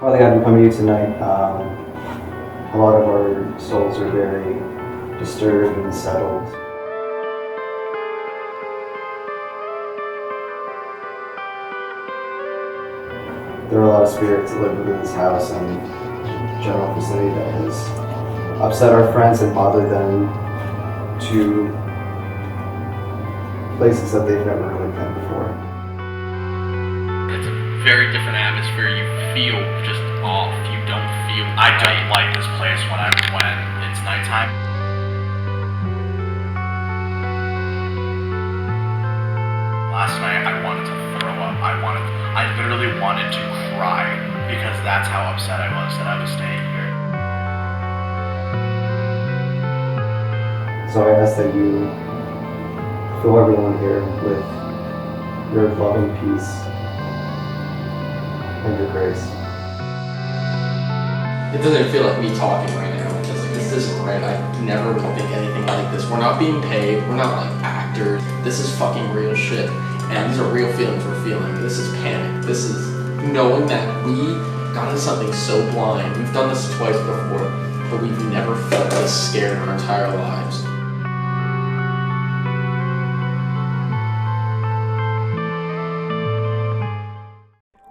Father God, we come to you tonight. A lot of our souls are very disturbed and unsettled. There are a lot of spirits that live within this house and general vicinity that has upset our friends and bothered them to places that they've never really been before. It's a very different atmosphere. You feel just off. You don't feel. I don't like this place when it's nighttime. Last night I wanted to throw up. I literally wanted to cry because that's how upset I was that I was staying here. So I ask that you fill everyone here with your loving peace and your grace. It doesn't feel like me talking right now because like this isn't right. I never would think anything like this. We're not being paid. We're not like actors. This is fucking real shit. And these are real feelings we're feeling. This is panic. This is knowing that we got into something so blind. We've done this twice before, but we've never felt this scared in our entire lives.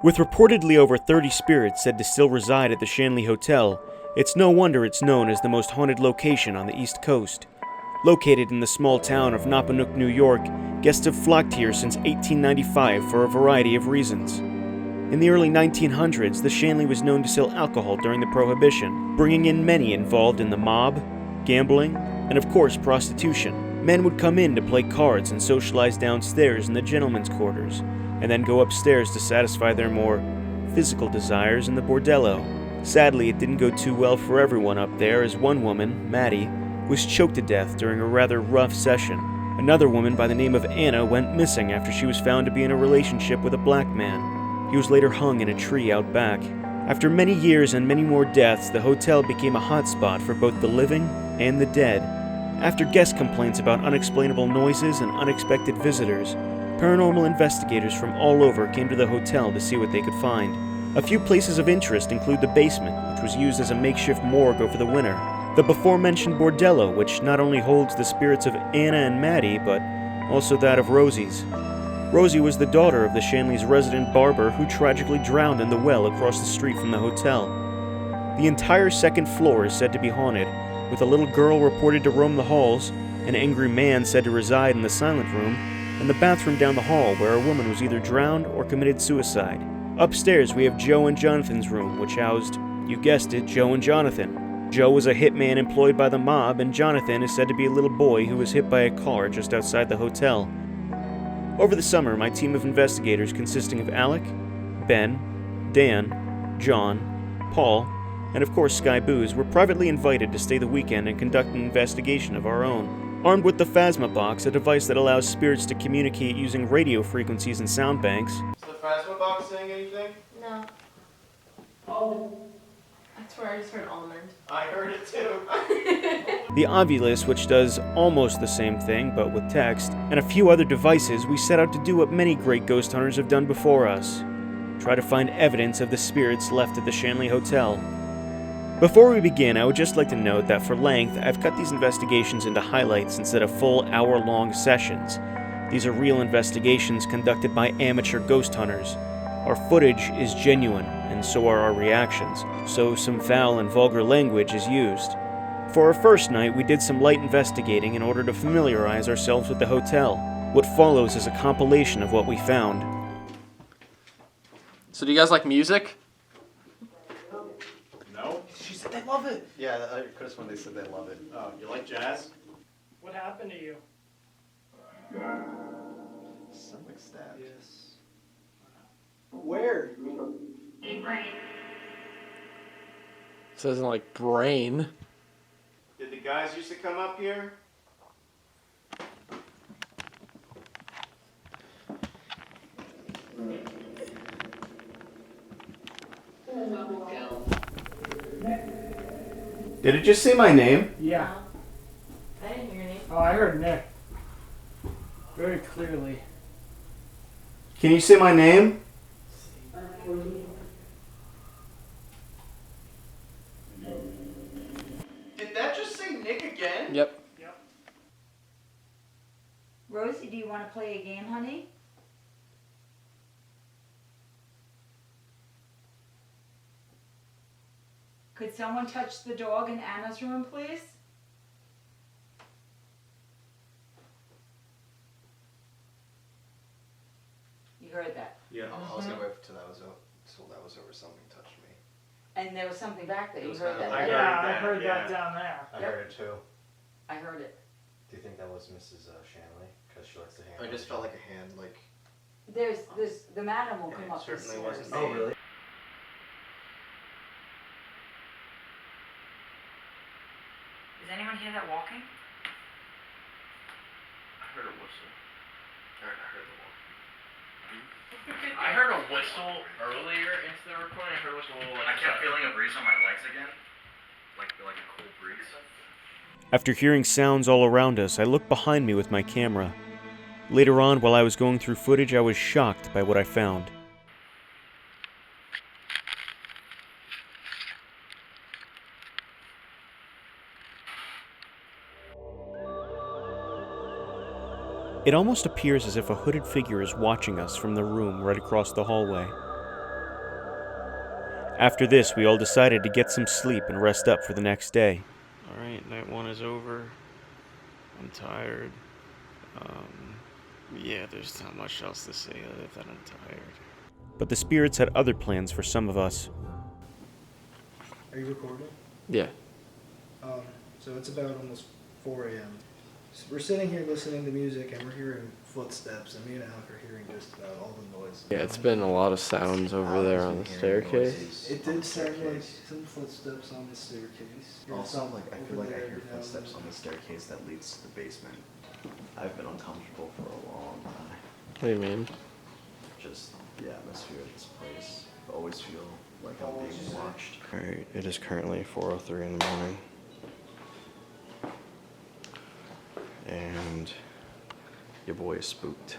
With reportedly over 30 spirits said to still reside at the Shanley Hotel, it's no wonder it's known as the most haunted location on the East Coast. Located in the small town of Napanoch, New York, guests have flocked here since 1895 for a variety of reasons. In the early 1900s, the Shanley was known to sell alcohol during the Prohibition, bringing in many involved in the mob, gambling, and of course prostitution. Men would come in to play cards and socialize downstairs in the gentlemen's quarters, and then go upstairs to satisfy their more physical desires in the bordello. Sadly, it didn't go too well for everyone up there, as one woman, Maddie, was choked to death during a rather rough session. Another woman by the name of Anna went missing after she was found to be in a relationship with a black man. He was later hung in a tree out back. After many years and many more deaths, the hotel became a hotspot for both the living and the dead. After guest complaints about unexplainable noises and unexpected visitors, paranormal investigators from all over came to the hotel to see what they could find. A few places of interest include the basement, which was used as a makeshift morgue over the winter, the before-mentioned bordello, which not only holds the spirits of Anna and Maddie, but also that of Rosie's. Rosie was the daughter of the Shanley's resident barber who tragically drowned in the well across the street from the hotel. The entire second floor is said to be haunted, with a little girl reported to roam the halls, an angry man said to reside in the silent room, and the bathroom down the hall where a woman was either drowned or committed suicide. Upstairs we have Joe and Jonathan's room, which housed, you guessed it, Joe and Jonathan. Joe was a hitman employed by the mob, and Jonathan is said to be a little boy who was hit by a car just outside the hotel. Over the summer, my team of investigators consisting of Alec, Ben, Dan, John, Paul, and of course Sky Booze were privately invited to stay the weekend and conduct an investigation of our own. Armed with the Phasma Box, a device that allows spirits to communicate using radio frequencies and sound banks. Is the Phasma Box saying anything? No. Oh. That's where I just heard almond. I heard it too. The Ovulus, which does almost the same thing, but with text, and a few other devices, we set out to do what many great ghost hunters have done before us. Try to find evidence of the spirits left at the Shanley Hotel. Before we begin, I would just like to note that for length, I've cut these investigations into highlights instead of full hour-long sessions. These are real investigations conducted by amateur ghost hunters. Our footage is genuine, and so are our reactions, so some foul and vulgar language is used. For our first night, we did some light investigating in order to familiarize ourselves with the hotel. What follows is a compilation of what we found. So do you guys like music? No? She said they love it. Yeah, I could have sworn they said they love it. Oh, you like jazz? What happened to you? Stomach stabbed. Yes. Where? Says in like brain. Did the guys used to come up here? Did it just say my name? Yeah. I didn't hear your name. Oh, I heard Nick. Very clearly. Can you say my name? game? Yep. Rosie, do you want to play a game, honey? Could someone touch the dog in Anna's room, please? You heard that. Yeah, I was gonna wait till that was over. Something touched me. And there was something back there. You was heard kinda that, like- right? I heard that down there. I Yep. heard it too. I heard it. Do you think that was Mrs. Shanley? Because she likes to hand. I just felt like a hand, like. There's the madam will Yeah, come it up the certainly stairs. wasn't me. Oh, really? Does anyone hear that walking? I heard a whistle. I heard a whistle earlier into the recording. I heard a whistle. I kept feeling a breeze on my legs again, like a cool breeze. After hearing sounds all around us, I looked behind me with my camera. Later on, while I was going through footage, I was shocked by what I found. It almost appears as if a hooded figure is watching us from the room right across the hallway. After this, we all decided to get some sleep and rest up for the next day. Alright, night one is over. I'm tired. Yeah, there's not much else to say other than I'm tired. But the spirits had other plans for some of us. Are you recording? Yeah. So it's about almost 4 a.m. So we're sitting here listening to music and we're hearing footsteps, and me and Alec are hearing just about all the noises. Yeah, it's been a lot of sounds over there on the staircase. It did sound like some footsteps on the staircase. Also, like I feel Over like I there hear down footsteps the- on the staircase that leads to the basement. I've been uncomfortable for a long time. What do you mean? Just the atmosphere of this place. I always feel like I'm being watched. Alright, it is currently 4:03 in the morning. And your boy is spooked.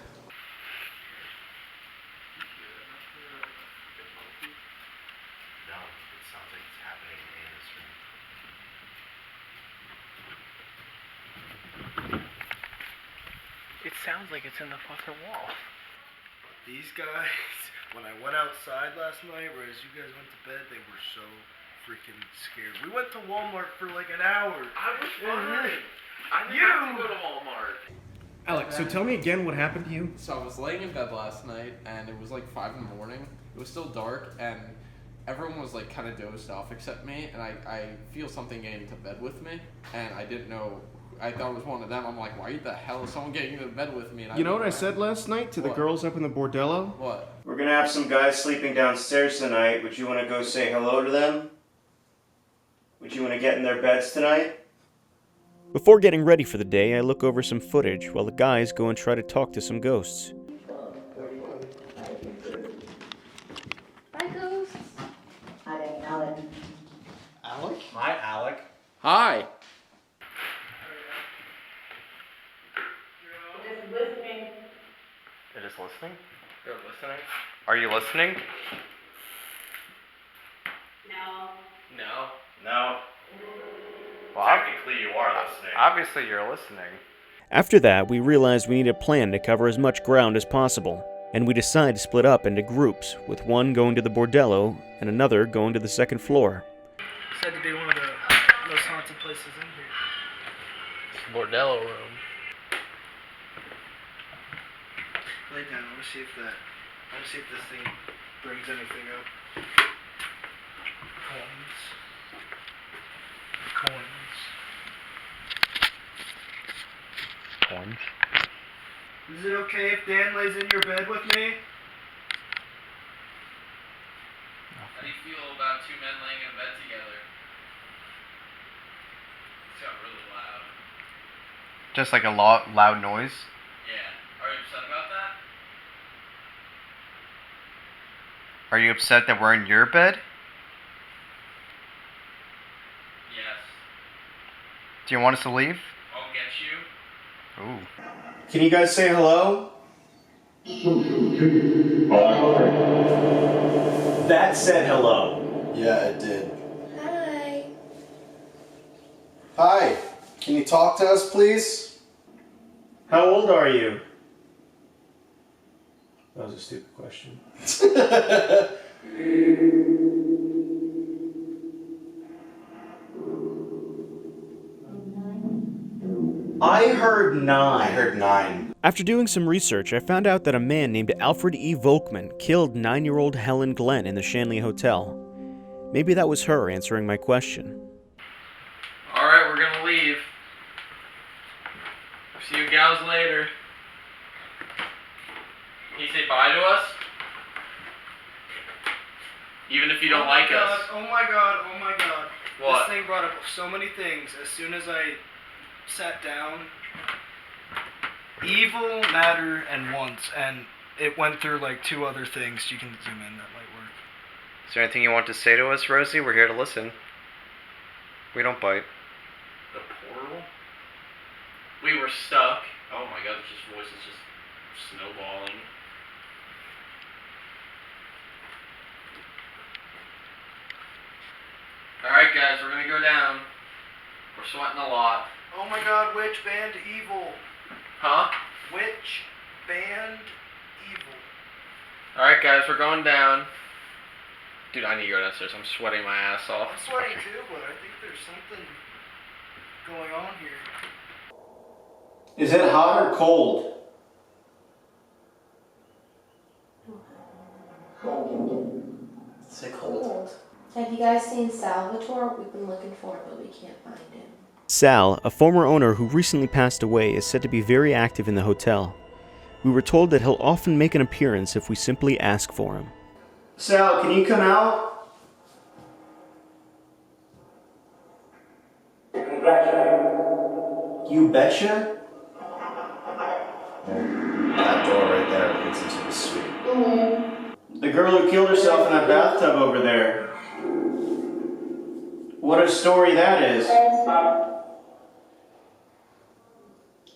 No, it sounds like it's happening in this room. It sounds like it's in the fucking wall. These guys, when I went outside last night, or as you guys went to bed, they were so freaking scared. We went to Walmart for like an hour. I was fine. I didn't have to go to Walmart. Alex, so tell me again what happened to you. So I was laying in bed last night, and it was like 5 in the morning. It was still dark, and everyone was like kind of dozed off except me, and I feel something getting into bed with me, and I didn't know. I thought it was one of them. I'm like, why the hell is someone getting into bed with me? And You know what I said last night to the What? girls up in the bordello? What? We're gonna have some guys sleeping downstairs tonight. Would you wanna go say hello to them? Would you wanna get in their beds tonight? Before getting ready for the day, I look over some footage while the guys go and try to talk to some ghosts. Bye, ghosts. Hi, Alan. Alec? Hi, Alec. Hi. It is listening? You're listening? Are you listening? No. No. No. Well, technically you are listening. Obviously you're listening. After that, we realized we need a plan to cover as much ground as possible, and we decide to split up into groups, with one going to the bordello and another going to the second floor. This had to be one of the most haunted places in here. Bordello room. Lay down. I want to see if this thing brings anything up. Coins. Is it okay if Dan lays in your bed with me? How do you feel about two men laying in bed together? It's got really loud. Just like a loud noise? Yeah. Are you upset about that? Are you upset that we're in your bed? Yes. Do you want us to leave? I'll get you. Ooh. Can you guys say hello? That said hello. Yeah, it did. Hi. Hi. Can you talk to us, please? How old are you? That was a stupid question. I heard 9. I heard 9. After doing some research, I found out that a man named Alfred E. Volkman killed 9-year-old Helen Glenn in the Shanley Hotel. Maybe that was her answering my question. Alright, we're gonna leave. See you gals later. Can you say bye to us? Even if you don't like us. Oh my god, oh my god. What? This thing brought up so many things as soon as I sat down. Evil, matter, and wants, and it went through like 2 other things. You can zoom in, that might work. Is there anything you want to say to us, Rosie? We're here to listen. We don't bite. The portal? We were stuck. Oh my god, it's just voices just snowballing. Alright guys, we're gonna go down. We're sweating a lot. Oh my god, witch band evil. Huh? Witch band evil. Alright guys, we're going down. Dude, I need to go downstairs. I'm sweating my ass off. I'm sweating too, but I think there's something going on here. Is it hot or cold? Say cold. Have you guys seen Salvatore? We've been looking for him, but we can't find him. Sal, a former owner who recently passed away, is said to be very active in the hotel. We were told that he'll often make an appearance if we simply ask for him. Sal, can you come out? You betcha? That door right there leads into the suite. The girl who killed herself in that bathtub over there. What a story that is.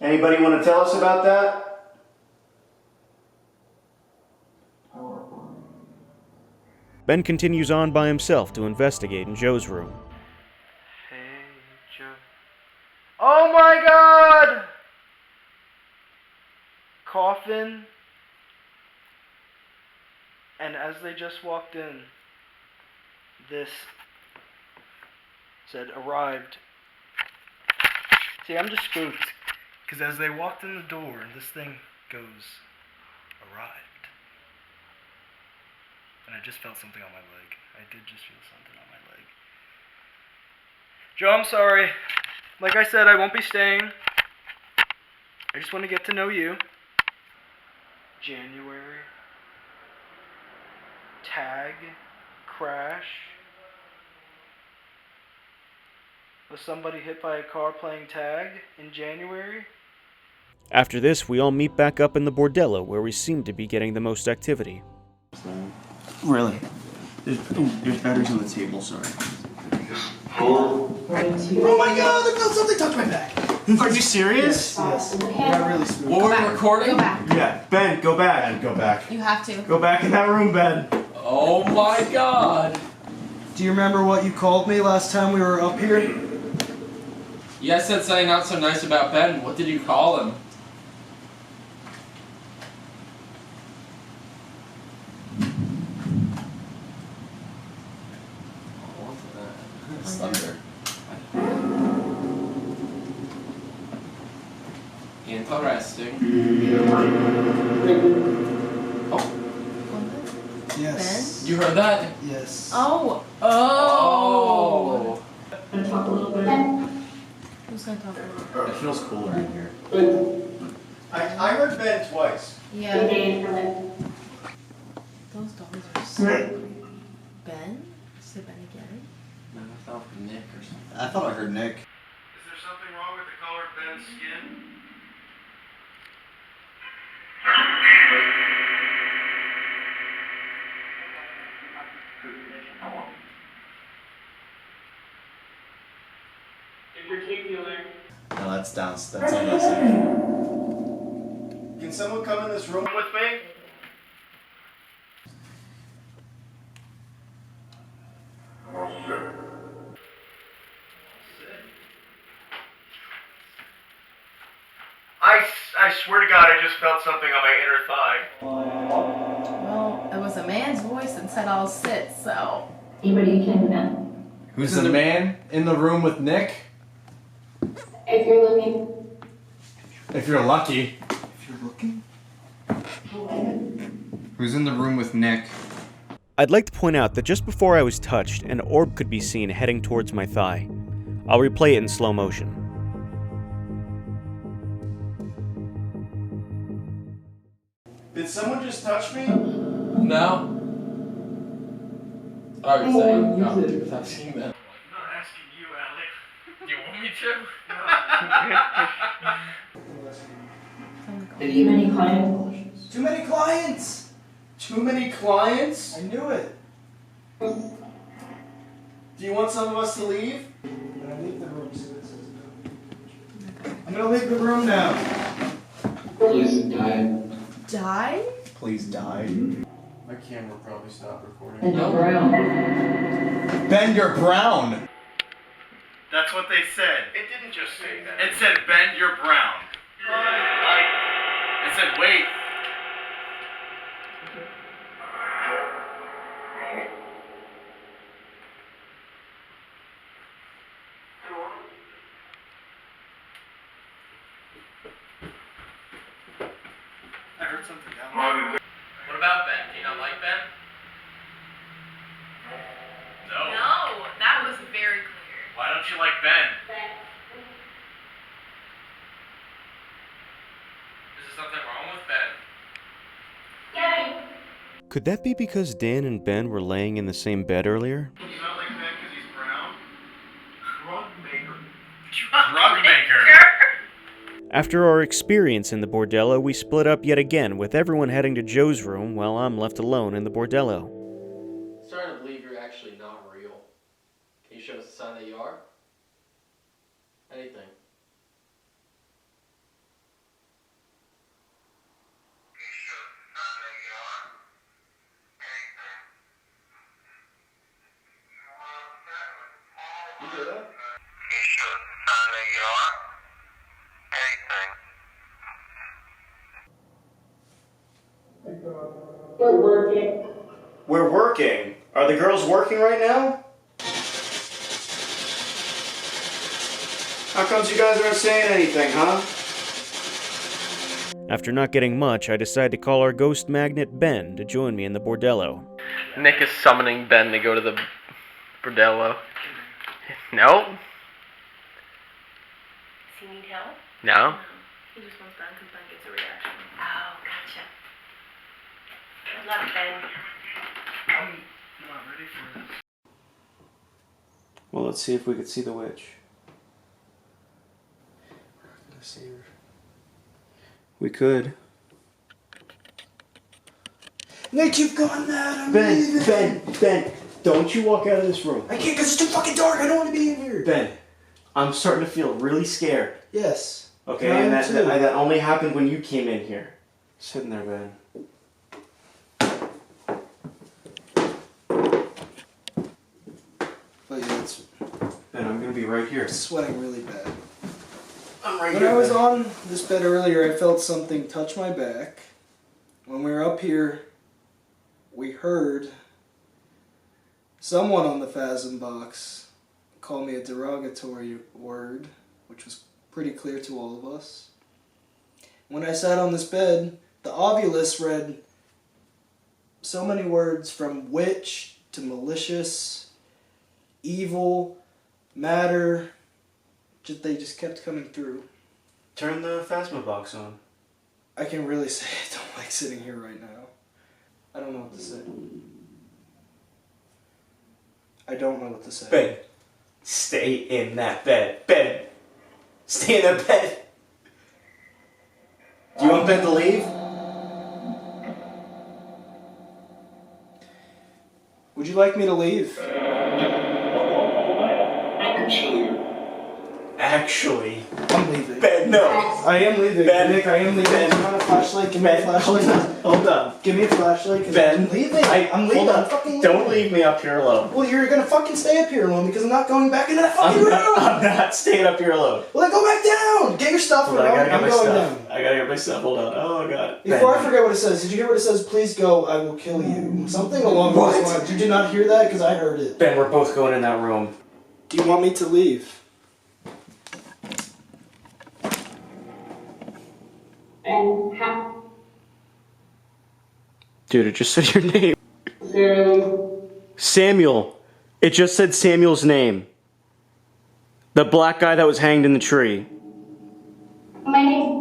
Anybody want to tell us about that? Ben continues on by himself to investigate in Joe's room. Hey, Joe. Oh my god! Coffin. And as they just walked in, this said arrived. See, I'm just spooked. Because as they walked in the door, this thing goes, arrived. And I just felt something on my leg. I did just feel something on my leg. Joe, I'm sorry. Like I said, I won't be staying. I just want to get to know you. January. Tag. Crash. Was somebody hit by a car playing tag in January? After this, we all meet back up in the bordello where we seem to be getting the most activity. Really? There's batteries on the table, sorry. Oh my god, I felt something touch my back. Are you serious? Yes. It got really smooth. What were we recording? Go back. Yeah, Ben, go back. And go back. You have to. Go back in that room, Ben. Oh my god. Do you remember what you called me last time we were up here? You guys said something not so nice about Ben. What did you call him? It's thunder. Interesting. Oh, Yes. you heard that? Yes. Oh. Oh. Gonna talk a little bit. Who's gonna talk a little bit? It feels cooler in here. I heard Ben twice. Yeah. Those dogs are so creepy. Ben? Say Ben again? No, I thought Nick or something. I thought I heard Nick. Is there something wrong with the color of Ben's skin? In particular. No, that's on us. Can someone come in this room With me? just felt something on my inner thigh. Well, it was a man's voice that said I'll sit, so. Anybody can. Who's the man in the room with Nick? If you're looking. If you're lucky. If you're looking. Who's in the room with Nick? I'd like to point out that just before I was touched, an orb could be seen heading towards my thigh. I'll replay it in slow motion. Did someone just touch me? No. I was saying, no, because I've seen that. I'm not asking you, Alex. Do you want me to? Too many clients. Too many clients! Too many clients? I knew it. Do you want some of us to leave? I'm gonna leave the room, see what it says. I'm gonna leave the room now. Please die. Die? Please die. My camera probably stopped recording. And brown. Ben, you're brown! That's what they said. It didn't just say that. It said, Ben, you're brown. It said, wait. I heard something down What about Ben? Do you not like Ben? No. No, that was very clear. Why don't you like Ben? Is there something wrong with Ben? Could that be because Dan and Ben were laying in the same bed earlier? You not like Ben because he's brown? Drug maker. Drug maker. After our experience in the bordello, we split up yet again, with everyone heading to Joe's room while I'm left alone in the bordello. I'm starting to believe you're actually not real. Can you show us a sign that you are? Anything. You hear that? We're working. We're working. Are the girls working right now? How comes you guys aren't saying anything, huh? After not getting much, I decide to call our ghost magnet Ben to join me in the bordello. Nick is summoning Ben to go to the bordello. No? Does he need help? No? He just wants Ben because Ben gets a reaction. Oh, gotcha. Good luck, Ben. I'm not ready for this. Well, let's see if we could see the witch. I'm gonna see her. We could. Nick, you've gone mad. I'm leaving. Ben, don't you walk out of this room. I can't because it's too fucking dark. I don't want to be in here. Ben, I'm starting to feel really scared. Yes. Okay, I and am too. that only happened when you came in here. Sit in there, Ben. But yeah, it's Ben, I'm gonna be right here. sweating really bad. I'm right When here. I was Ben. on this bed earlier, I felt something touch my back. When we were up here, we heard someone on the Phasm box call me a derogatory word, which was pretty clear to all of us. When I sat on this bed, the Ovulus read so many words from witch to malicious, evil, matter. They just kept coming through. Turn the Phasma box on. I can really say I don't like sitting here right now. I don't know what to say. I don't know what to say. Ben, stay in that bed. Ben, stay in that bed. Do you want Ben to leave? Would you like me to leave? I can show you. Actually, I'm leaving. Ben, no. I am leaving. Ben. Nick, I am leaving. Ben. Do you want a flashlight? Give me a flashlight. Hold on. Give me a flashlight. 'Cause Ben. I'm leaving. I'm leaving. Hold on. I'm fucking leaving. Don't leave me up here alone. Well, you're gonna fucking stay up here alone because I'm not going back into that fucking room. I'm not staying up here alone. Well, then go back down. Get your stuff. Hold on, I gotta get I'm my going stuff. down. I gotta get my stuff. Hold on. Oh god. Before I forget what it says, did you hear what it says? Please go, I will kill you. Something along those What? lines. You did not hear that because I heard it. Ben, we're both going in that room. Do you want me to leave? And how? Dude, it just said your name. Zero. Samuel. It just said Samuel's name. The black guy that was hanged in the tree. My name.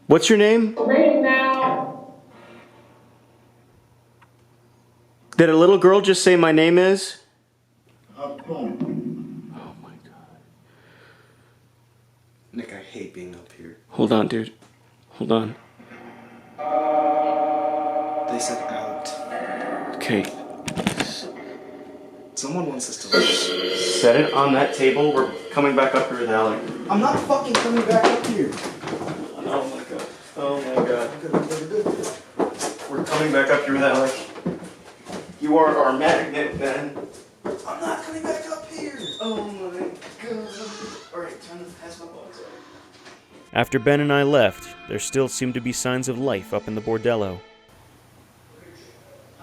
What's your name? Right now. Did a little girl just say my name is? Oh my god. Nick, I hate being up here. Hold on, dude. Hold on. They said out. Okay. Someone wants us to leave. Set it on that table. We're coming back up here with Alec. I'm not fucking coming back up here. Oh my god. Oh my god. Good. We're coming back up here with Alec. You are our magnet, Ben. I'm not coming back up here. Oh my god. Alright, pass my box out. After Ben and I left, there still seemed to be signs of life up in the bordello.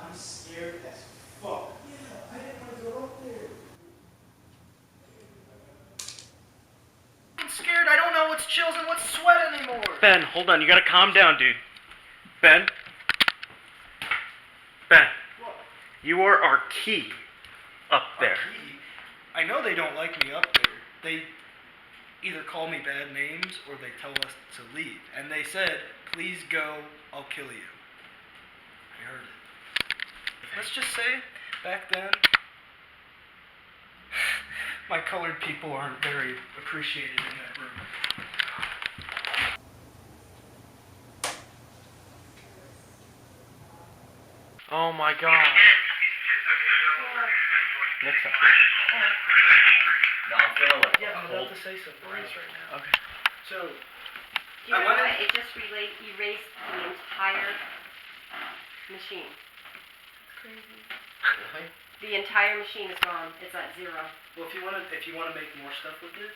I'm scared as fuck. Yeah, I didn't want to go up there. I'm scared. I don't know what's chills and what's sweat anymore. Ben, hold on. You gotta calm down, dude. Ben? Ben. What? You are our key up there. I know they don't like me up there. They either call me bad names or they tell us to leave. And they said, please go, I'll kill you. I heard it. Let's just say, back then, my colored people aren't very appreciated in that room. Oh my god. Nick's up here. No, I'm feeling like Yeah, I'm cold about to say something. breeze right now. Okay. So, Do you know what? It just erased the entire machine. crazy. The entire machine is gone. It's at 0. Well, if you want to make more stuff with it,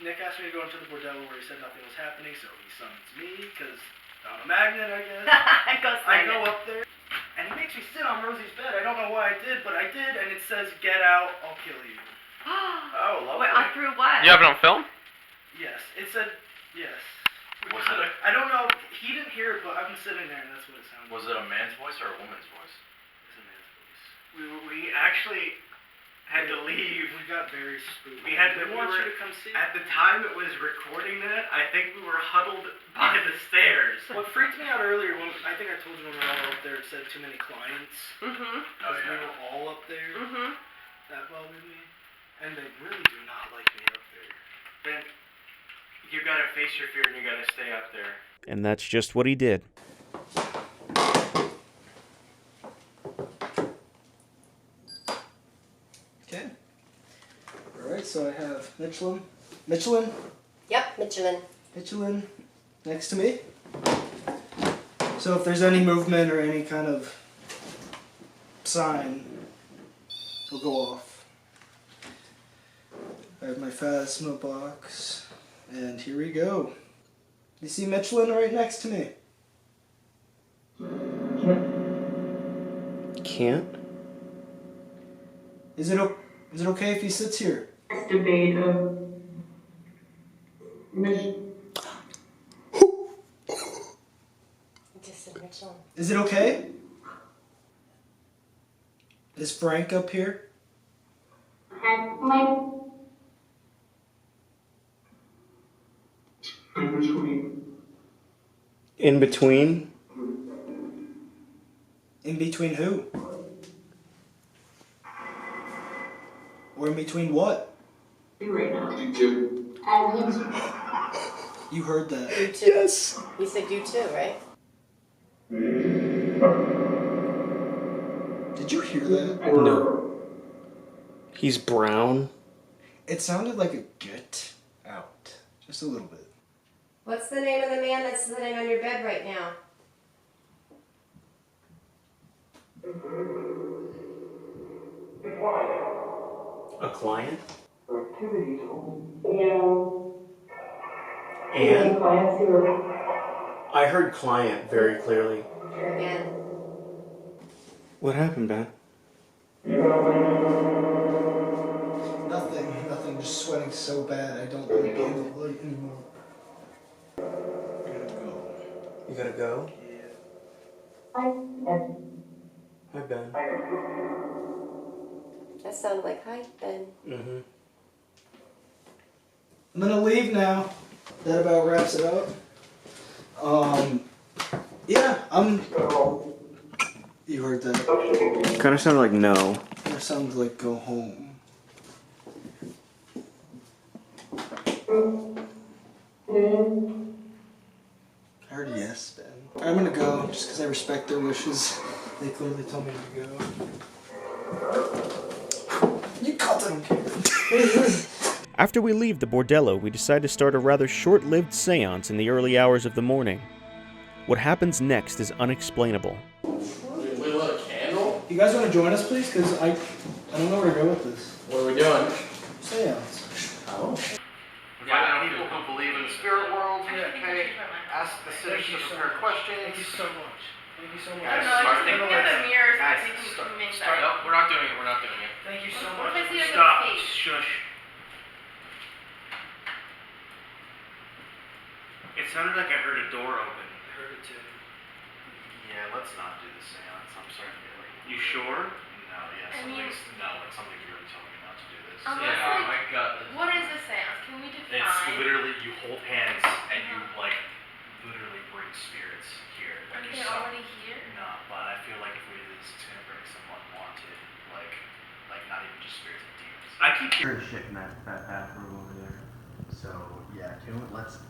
Nick asked me to go into the bordello where he said nothing was happening, so he summons me because I'm a magnet, I guess. I go up there, and he makes me sit on Rosie's bed. I don't know why I did, but I did, and it says, "Get out, I'll kill you." Oh, lovely. Wait, through what? You have it on film? Yes, it said yes. Was it a, I don't know. He didn't hear it, but I've been sitting there, and that's what it sounded like. was it a man's voice or a woman's voice? It's a man's voice. We actually had to leave. We got very spooked. We had to. We want you to come see. At the time it was recording that, I think we were huddled by the stairs. What freaked me out earlier, when I think I told you when we were all up there, it said too many clients. Mm-hmm. Because we were all up there. Mm-hmm. That bothered me. And they really do not like me up there. Then you gotta face your fear and you gotta stay up there. And that's just what he did. Okay. Alright, so I have Michelin Yep, Michelin. next to me. So if there's any movement or any kind of sign, it'll go off. I have my Phasma box, and here we go. You see Michelin right next to me? Can't? Is it okay if he sits here? Let's debate Just said Michelin. Is it okay? Is Frank up here? my in between. In between? In between who? Or in between what? Right now. You heard that. You too. Yes. You said you too, right? Did you hear that? No. He's brown. It sounded like a get out. Just a little bit. What's the name of the man that's sitting on your bed right now? A client? Activities And? I heard client very clearly. Again. What happened, Ben? Nothing. I'm just sweating so bad I don't want to be in the light anymore. You gotta go? Yeah. Hi, Ben. That sounded like hi, Ben. Mm-hmm. I'm gonna leave now. That about wraps it up. Yeah, You heard that. Kind of sounded like no. That sounds like go home. I heard yes, Ben. I'm gonna go, just because I respect their wishes. They clearly told me to go. You cut it, I don't care. After we leave the bordello, we decide to start a rather short-lived seance in the early hours of the morning. What happens next is unexplainable. We lit a candle? You guys want to join us, please? Because I don't know where to go with this. What are we doing? Seance. Oh. Yeah, people who believe in the spirit world. Yeah, okay. Ask the citizens to prepare questions. Thank you so much. Thank you so much. I don't know, I just think we have the mirrors. Guys, I think we can make start. that. No, we're not doing it. We're not doing it. Thank you so What much. if I see like Stop. a face? Shush. It sounded like I heard a door open. I heard it too. Yeah, let's not do the seance. I'm sorry to get like. You sure? No, yeah, I mean- something's really telling me not to do this. Unless, yeah, like, my gut is. What is a seance? Can we define? It's literally you hold hands and you like literally bring spirits here. Are Like they yourself. already here? No, but I feel like if we do this, it's gonna bring some unwanted, like not even just spirits of demons. I keep Hearing shit in that bathroom over there. So yeah, you know what? Let's.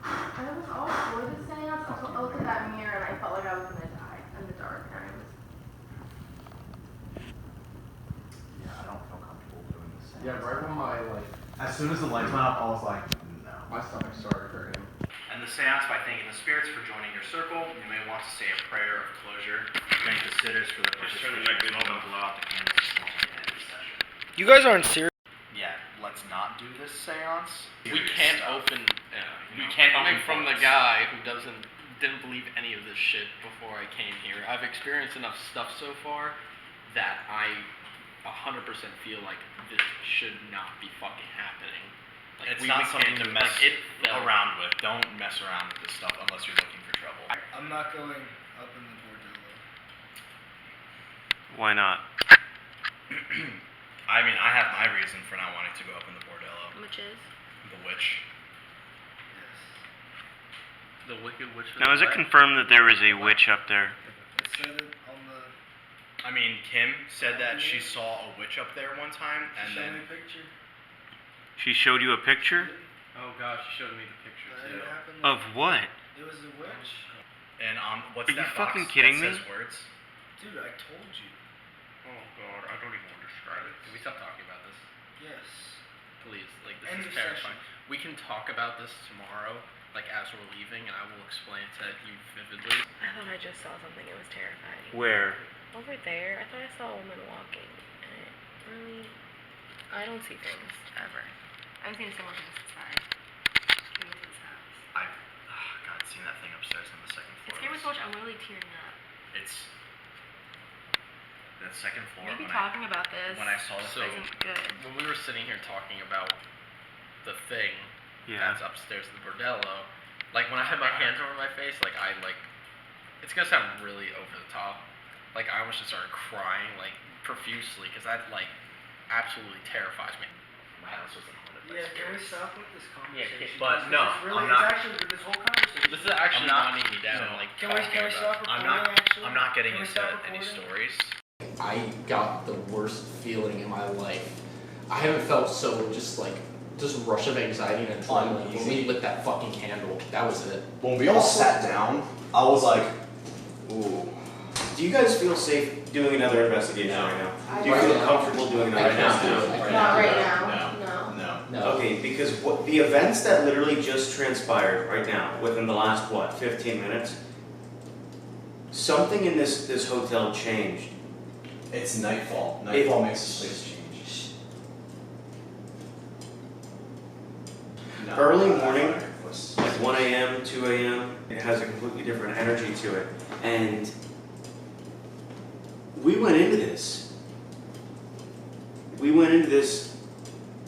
I was all for the seance until I looked at that mirror and I felt like I was gonna die in the dark. And I was... Yeah, I don't feel comfortable doing this. Yeah, right when my, As soon as the lights went up, I was like, no. my stomach started hurting. And the seance by thanking the spirits for joining your circle. You may want to say a prayer of closure. Thank the sitters for their participation. And blow out the candles to end the session. You guys aren't serious. Yeah, let's not do this seance. We can't open. We can't coming from the guy who didn't believe any of this shit before I came here. I've experienced enough stuff so far that I 100% feel like this should not be fucking happening. Like, It's not something to mess felt- around with. Don't mess around with this stuff unless you're looking for trouble. I'm not going up in the bordello. Why not? I mean, I have my reason for not wanting to go up in the bordello. Which is? The witch. The Wicked Witch. Now, is it confirmed that there is a witch up there? It said it on the. I mean, Kim said that she saw a witch up there one time, and Show then me a picture. She showed you a picture? Oh gosh, she showed me the picture too. It happened. Of what? It was a witch. and on what's Are you that fucking box kidding that me? says words? Dude, I told you. Oh god, I don't even want to describe it. Can we stop talking about this? Yes. Please, like this End is of terrifying. session. We can talk about this tomorrow, like as we're leaving, and I will explain it to you vividly. I thought I just saw something. It was terrifying. Where? Over there, I thought I saw a woman walking. And it really, I don't see things ever. I've seen someone from this side. In this house. I've seen that thing upstairs on the second It floor. scared me so much. I'm literally tearing up. It's that second floor. Maybe when talking about this when I saw the So- thing. isn't good. When we were sitting here talking about the thing Yeah. that's upstairs in the bordello, like when I had my hands over my face, like I like, it's gonna sound really over the top, like I almost just started crying like profusely because that like absolutely terrifies me. My house was haunted by Yeah, can we spirits. stop with this conversation? but This no, is really, I'm not- It's actually this whole conversation. This is actually I'm not- knocking me down. no. Like Can we talking stop about- recording? Actually, I'm not getting Can we into stop any recording? stories. I got the worst feeling in my life. I haven't felt so just rush of anxiety and adrenaline when we lit that fucking candle. That was it. When we all sat down, I was like, ooh. Do you guys feel safe doing another investigation right now? Do you Right feel now. comfortable doing another Right now. investigation? Right Not now. right now. No. No. No. Okay, because the events that literally just transpired right now, within the last, 15 minutes, something in this hotel changed. It's nightfall. Nightfall makes this place change. No, Early morning, like 1 a.m., 2 a.m., it has a completely different energy to it. And we went into this.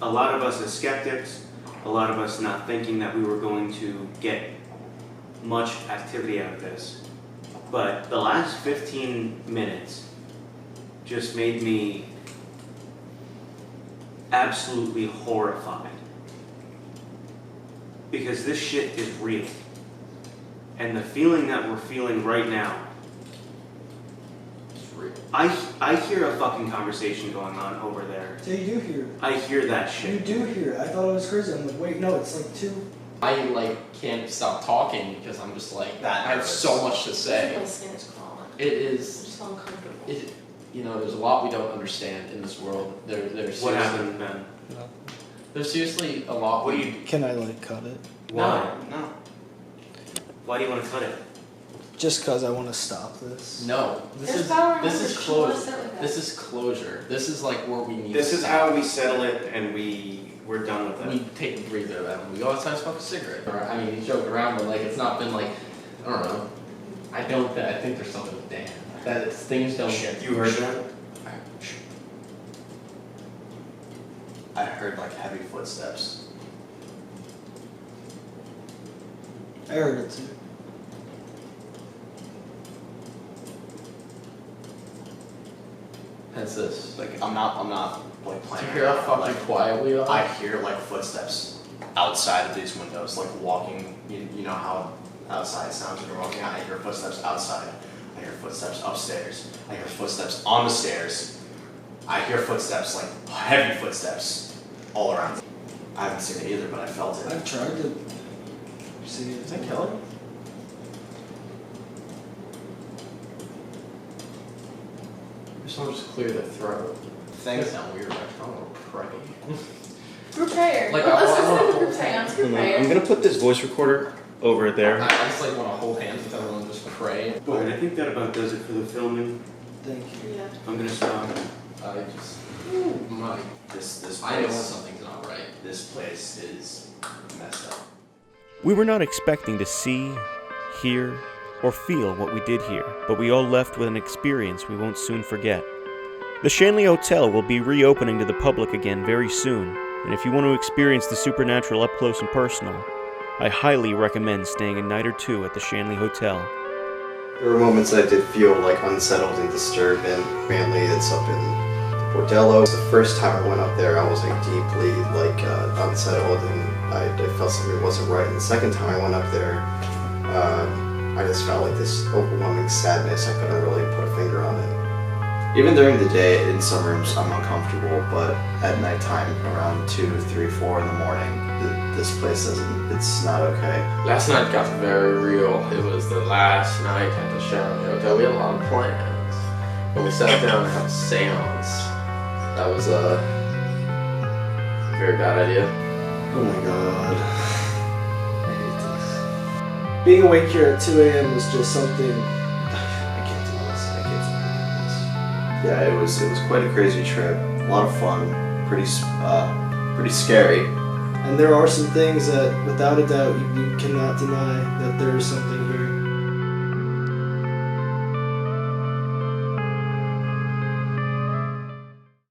A lot of us as skeptics, a lot of us not thinking that we were going to get much activity out of this. But the last 15 minutes just made me absolutely horrified. Because this shit is real. And the feeling that we're feeling right now, It's real. I hear a fucking conversation going on over there. So you do hear it. I hear that shit. You do hear it. I thought it was crazy. I'm like, wait, no, it's like 2. I can't stop talking because I'm just like That I have nervous. so much to say. My skin is crawling. It I'm is. just so uncomfortable. There's a lot we don't understand in this world. There's What seriously- happened, Ben? There's seriously a lot. What do you? Can I cut it? Why? No. Why do you want to cut it? Just cause I want to stop this. No. There's power in This numbers. is She wants closure. to sit with us. This is closure. This is like where we need. This to is stop. how we settle it, and we're done with We it. take a breather and we go outside and smoke a cigarette. I mean, you joke around, but it's not been I don't know. I think there's something with Dan. That things don't get. You heard that? I heard heavy footsteps. I heard it too. Hence this. I'm not Do playing. you hear how fucking quiet we are? I hear footsteps outside of these windows, walking. You know how outside sounds when you're walking out. I hear footsteps outside. I hear footsteps upstairs. I hear footsteps on the stairs. I hear footsteps, heavy footsteps, all around. I haven't seen it either, but I felt it. I've tried to see it. Is that Kelly? Someone just clear their throat. Thanks. That sound weird. I want to pray. Group prayer. Like, Let's I just wanna do hold group seance. Group I'm prayer. gonna put this voice recorder over there. I just want to hold hands with everyone and just pray. Alright, I think that about does it for the filming. Thank you. Yeah. I'm gonna stop. I just. Ooh, my. This place. I know when something's not right. This place is messed up. We were not expecting to see, hear, or feel what we did here, but we all left with an experience we won't soon forget. The Shanley Hotel will be reopening to the public again very soon, and if you want to experience the supernatural up close and personal, I highly recommend staying a night or two at the Shanley Hotel. There were moments I did feel unsettled and disturbed, and mainly it's up in Bordello. The first time I went up there, I was deeply unsettled, and I felt something wasn't right. And the second time I went up there, I just felt this overwhelming sadness. I couldn't really put a finger on it. Even during the day, in some rooms, I'm uncomfortable, but at nighttime, around 2, 3, 4 in the morning, this place it's not okay. Last night got very real. It was the last night at the Shanley Hotel. We had a lot of plans. When we sat down to have a seance, that was a very bad idea. Oh my god. I hate this. Being awake here at 2 a.m. was just something. I can't do this. I can't do this. Yeah, it was quite a crazy trip. A lot of fun, pretty scary. And there are some things that, without a doubt, you cannot deny that there is something